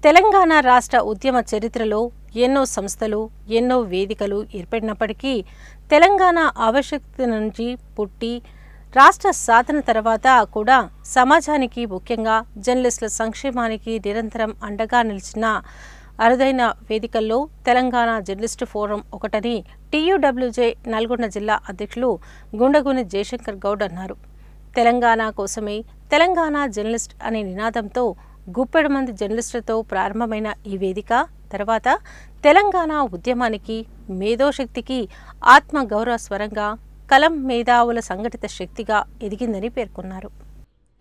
తెలంగాణ రాష్ట్ర ఉద్యమ చరిత్రలో ఎన్నో సంస్థలు, ఎన్నో వేదికలు ఏర్పడినప్పటికీ తెలంగాణ ఆవశ్యకత నుంచి పుట్టి రాష్ట్ర సాధన తర్వాత కూడా సమాజానికి ముఖ్యంగా జర్నలిస్టుల సంక్షేమానికి నిరంతరం అండగా నిలిచిన అరుదైన వేదికల్లో తెలంగాణ జర్నలిస్టు ఫోరం ఒకటని టీయూడబ్ల్యూజే నల్గొండ జిల్లా అధ్యక్షులు గుండగుని జయశంకర్ గౌడ్ అన్నారు. తెలంగాణ కోసమే తెలంగాణ జర్నలిస్ట్ అనే నినాదంతో గుప్పెడు మంది జర్నలిస్టులతో ప్రారంభమైన ఈ వేదిక తర్వాత తెలంగాణ ఉద్యమానికి, మేధోశక్తికి ఆత్మగౌరవ స్వరంగా, కలం మేధావుల సంఘటిత శక్తిగా ఎదిగిందని పేర్కొన్నారు.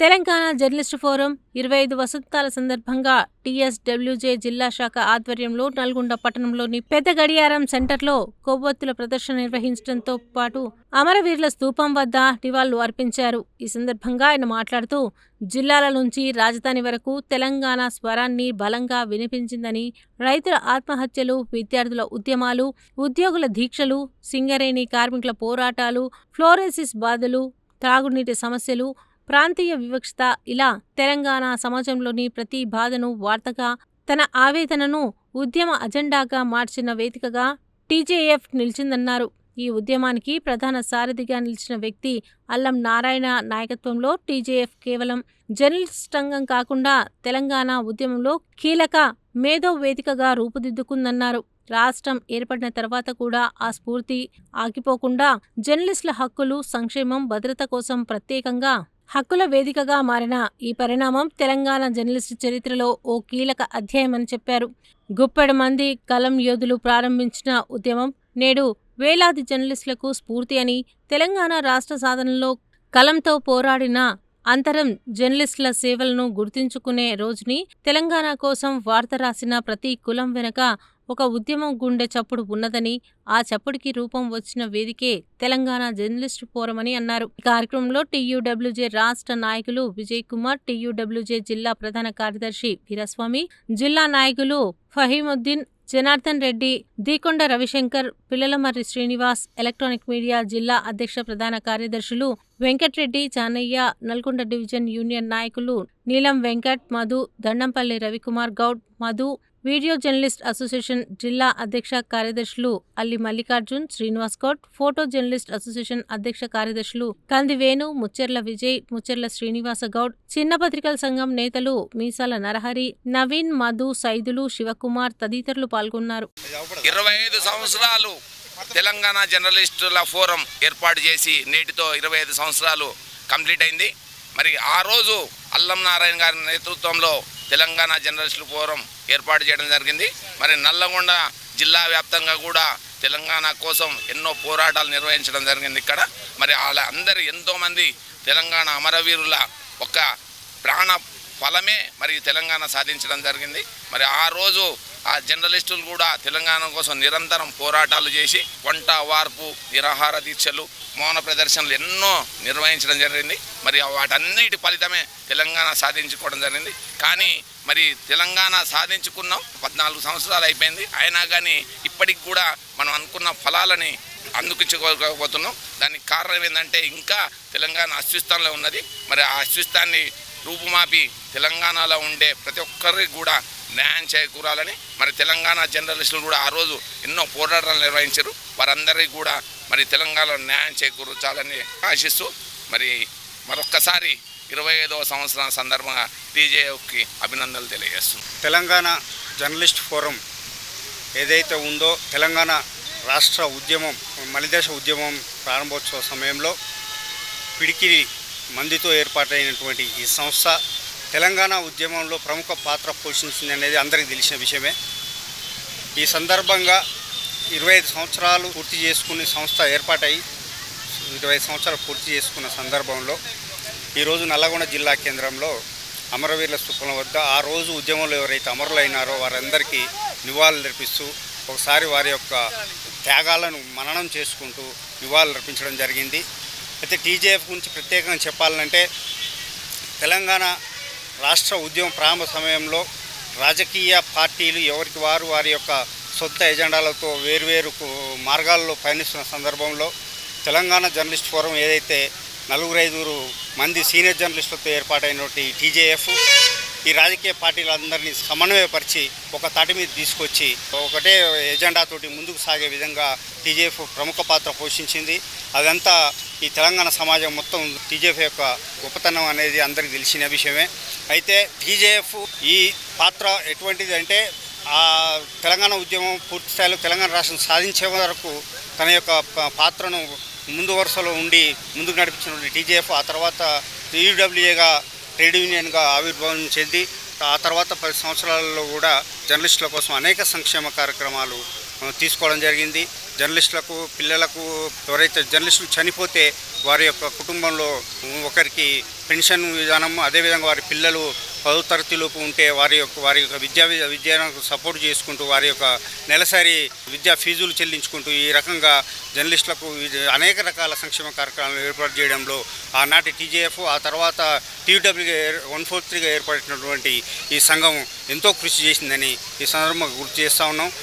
తెలంగాణ జర్నలిస్టు ఫోరం 25 వసంతాల సందర్భంగా టీఎస్డబ్ల్యూజే జిల్లా శాఖ ఆధ్వర్యంలో నల్గొండ పట్టణంలోని పెద్ద గడియారం సెంటర్లో కొవ్వొత్తుల ప్రదర్శన నిర్వహించడంతో పాటు అమరవీరుల స్తూపం వద్ద నివాళులు అర్పించారు. ఈ సందర్భంగా ఆయన మాట్లాడుతూ జిల్లాల నుంచి రాజధాని వరకు తెలంగాణ స్వరాన్ని బలంగా వినిపించిందని, రైతుల ఆత్మహత్యలు, విద్యార్థుల ఉద్యమాలు, ఉద్యోగుల దీక్షలు, సింగరేణి కార్మికుల పోరాటాలు, ఫ్లోరోసిస్ బాధలు, త్రాగునీటి సమస్యలు, ప్రాంతీయ వివక్షత ఇలా తెలంగాణ సమాజంలోని ప్రతి బాధను వార్తగా, తన ఆవేదనను ఉద్యమ అజెండాగా మార్చిన వేదికగా టీజేఎఫ్ నిలిచిందన్నారు. ఈ ఉద్యమానికి ప్రధాన సారథిగా నిలిచిన వ్యక్తి అల్లం నారాయణ నాయకత్వంలో టీజేఎఫ్ కేవలం జర్నలిస్ట్ రంగం కాకుండా తెలంగాణ ఉద్యమంలో కీలక మేధో వేదికగా రూపుదిద్దుకుందన్నారు. రాష్ట్రం ఏర్పడిన తర్వాత కూడా ఆ స్ఫూర్తి ఆగిపోకుండా జర్నలిస్టుల హక్కులు, సంక్షేమం, భద్రత కోసం ప్రత్యేకంగా హక్కుల వేదికగా మారిన ఈ పరిణామం తెలంగాణ జర్నలిస్టు చరిత్రలో ఓ కీలక అధ్యాయమని చెప్పారు. గుప్పెడు మంది కలం యోధులు ప్రారంభించిన ఉద్యమం నేడు వేలాది జర్నలిస్టులకు స్ఫూర్తి అని, తెలంగాణ రాష్ట్ర సాధనలో కలంతో పోరాడిన అంతరం జర్నలిస్టుల సేవలను గుర్తించుకునే రోజుని, తెలంగాణ కోసం వార్త రాసిన ప్రతి కులం వెనుక ఒక ఉద్యమం గుండె చప్పుడు ఉన్నదని, ఆ చప్పుడికి రూపం వచ్చిన వేదికే తెలంగాణ జర్నలిస్టు ఫోరం అని అన్నారు. ఈ కార్యక్రమంలో టీయూడబ్ల్యూజే రాష్ట్ర నాయకులు విజయ్ కుమార్, టీయూడబ్ల్యూజే జిల్లా ప్రధాన కార్యదర్శి వీరస్వామి, జిల్లా నాయకులు ఫహీముద్దీన్, జనార్దన్ రెడ్డి, దీకొండ రవిశంకర్, పిల్లలమర్రి శ్రీనివాస్, ఎలక్ట్రానిక్ మీడియా జిల్లా అధ్యక్ష ప్రధాన కార్యదర్శులు వెంకట్రెడ్డి, చానయ్య, నల్గొండ డివిజన్ యూనియన్ నాయకులు నీలం Venkat, Madhu, Dandampalli Ravikumar Goud, Madhu, video journalist association జిల్లా అధ్యక్ష కార్యదర్శులు అల్లి Mallikarjun, Srinivas Goud, photo journalist association అధ్యక్ష కార్యదర్శులు కందివేణు, ముచ్చెర్ల విజయ్, ముచ్చెర్ల శ్రీనివాస గౌడ్, చిన్న పత్రికల సంఘం నేతలు మీసాల నరహరి, నవీన్, మధు, సైదులు, శివకుమార్ తదితరులు పాల్గొన్నారు. 25 సంవత్సరాలు తెలంగాణ జర్నలిస్టుల ఫోరం ఏర్పాటు చేసి నేటితో 25 సంవత్సరాలు కంప్లీట్ అయింది. మరి ఆ రోజు అల్లం నారాయణ గారి నేతృత్వంలో తెలంగాణ జర్నలిస్టుల ఫోరం ఏర్పాటు చేయడం జరిగింది. మరి నల్లగొండ జిల్లా వ్యాప్తంగా కూడా తెలంగాణ కోసం ఎన్నో పోరాటాలు నిర్వహించడం జరిగింది. ఇక్కడ మరి వాళ్ళ అందరూ ఎంతోమంది తెలంగాణ అమరవీరుల ఒక ప్రాణ ఫలమే మరి తెలంగాణ సాధించడం జరిగింది. మరి ఆ రోజు ఆ జర్నలిస్టులు కూడా తెలంగాణ కోసం నిరంతరం పోరాటాలు చేసి వంట వార్పు, నిరాహార దీక్షలు, మౌన ప్రదర్శనలు ఎన్నో నిర్వహించడం జరిగింది. మరి వాటన్నిటి ఫలితమే తెలంగాణ సాధించుకోవడం జరిగింది. కానీ మరి తెలంగాణ సాధించుకున్నాం, 14 సంవత్సరాలు అయిపోయింది. అయినా కానీ ఇప్పటికి కూడా మనం అనుకున్న ఫలాలని అందుకుంచుకోకపోతున్నాం. దానికి కారణం ఏంటంటే ఇంకా తెలంగాణ అస్తిత్వంలో ఉన్నది. మరి ఆ అస్తిత్వాన్ని రూపుమాపి తెలంగాణలో ఉండే ప్రతి ఒక్కరికి కూడా న్యాయం చేకూరాలని మరి తెలంగాణ జర్నలిస్టులు కూడా ఆ రోజు ఎన్నో పోరాటాలు నిర్వహించారు. వారందరికీ కూడా మరి తెలంగాణలో న్యాయం చేకూర్చాలని ఆశిస్తూ మరి మరొక్కసారి 25వ సంవత్సరం సందర్భంగా టీజేఎఫ్కి అభినందనలు తెలియజేస్తున్నాం. తెలంగాణ జర్నలిస్ట్ ఫోరం ఏదైతే ఉందో తెలంగాణ రాష్ట్ర ఉద్యమం, మలిదశ ఉద్యమం ప్రారంభోత్సవ సమయంలో పిడికిలి మందితో ఏర్పాటైనటువంటి ఈ సంస్థ తెలంగాణ ఉద్యమంలో ప్రముఖ పాత్ర పోషించింది అనేది అందరికీ తెలిసిన విషయమే. ఈ సందర్భంగా 25 సంవత్సరాలు పూర్తి చేసుకుని సంస్థ ఏర్పాటై 25 సంవత్సరాలు పూర్తి చేసుకున్న సందర్భంలో ఈరోజు నల్లగొండ జిల్లా కేంద్రంలో అమరవీరుల స్తూపం వద్ద ఆ రోజు ఉద్యమంలో ఎవరైతే అమరులైనారో వారందరికీ నివాళులు అర్పిస్తూ ఒకసారి వారి యొక్క త్యాగాలను మననం చేసుకుంటూ నివాళులు అర్పించడం జరిగింది. అయితే టీజేఎఫ్ గురించి ప్రత్యేకంగా చెప్పాలంటే తెలంగాణ రాష్ట్ర ఉద్యమ ప్రారంభ సమయంలో రాజకీయ పార్టీలు ఎవరికి వారు వారి యొక్క సొంత ఎజెండాలతో వేర్వేరు మార్గాల్లో పయనిస్తున్న సందర్భంలో తెలంగాణ జర్నలిస్ట్ ఫోరం ఏదైతే 4-5 మంది సీనియర్ జర్నలిస్టులతో ఏర్పాటైనటువంటి టీజేఎఫ్ ఈ రాజకీయ పార్టీలందరినీ సమన్వయపరిచి ఒక తాటి మీద తీసుకొచ్చి ఒకటే ఎజెండాతోటి ముందుకు సాగే విధంగా టీజేఎఫ్ ప్రముఖ పాత్ర పోషించింది. అదంతా ఈ తెలంగాణ సమాజం మొత్తం టీజేఎఫ్ యొక్క గొప్పతనం అనేది అందరికీ తెలిసిన విషయమే. అయితే టీజేఎఫ్ ఈ పాత్ర ఎటువంటిది అంటే ఆ తెలంగాణ ఉద్యమం పూర్తి స్థాయిలో తెలంగాణ రాష్ట్రం సాధించే వరకు తన యొక్క పాత్రను ముందు వరుసలో ఉండి ముందుకు నడిపించిన టీజేఎఫ్ ఆ తర్వాత టీయూడబ్ల్యూఏగా ట్రేడ్ యూనియన్గా ఆవిర్భావం చెంది ఆ తర్వాత 10 సంవత్సరాలలో కూడా జర్నలిస్టుల కోసం అనేక సంక్షేమ కార్యక్రమాలు తీసుకోవడం జరిగింది. జర్నలిస్టులకు పిల్లలకు ఎవరైతే జర్నలిస్టులు చనిపోతే వారి యొక్క కుటుంబంలో ఒకరికి పెన్షన్ విధానం, అదేవిధంగా వారి పిల్లలు 10వ తరగతిలోపు ఉంటే వారి యొక్క విద్యకు సపోర్ట్ చేసుకుంటూ వారి యొక్క నెలసరి విద్యా ఫీజులు చెల్లించుకుంటూ ఈ రకంగా జర్నలిస్టులకు అనేక రకాల సంక్షేమ కార్యక్రమాలు ఏర్పాటు చేయడంలో ఆనాటి టీజేఎఫ్ ఆ తర్వాత టీయూడబ్ల్యూగా 143గా ఏర్పడినటువంటి ఈ సంఘం ఎంతో కృషి చేసిందని ఈ సందర్భంగా గుర్తు చేస్తూ ఉన్నాం.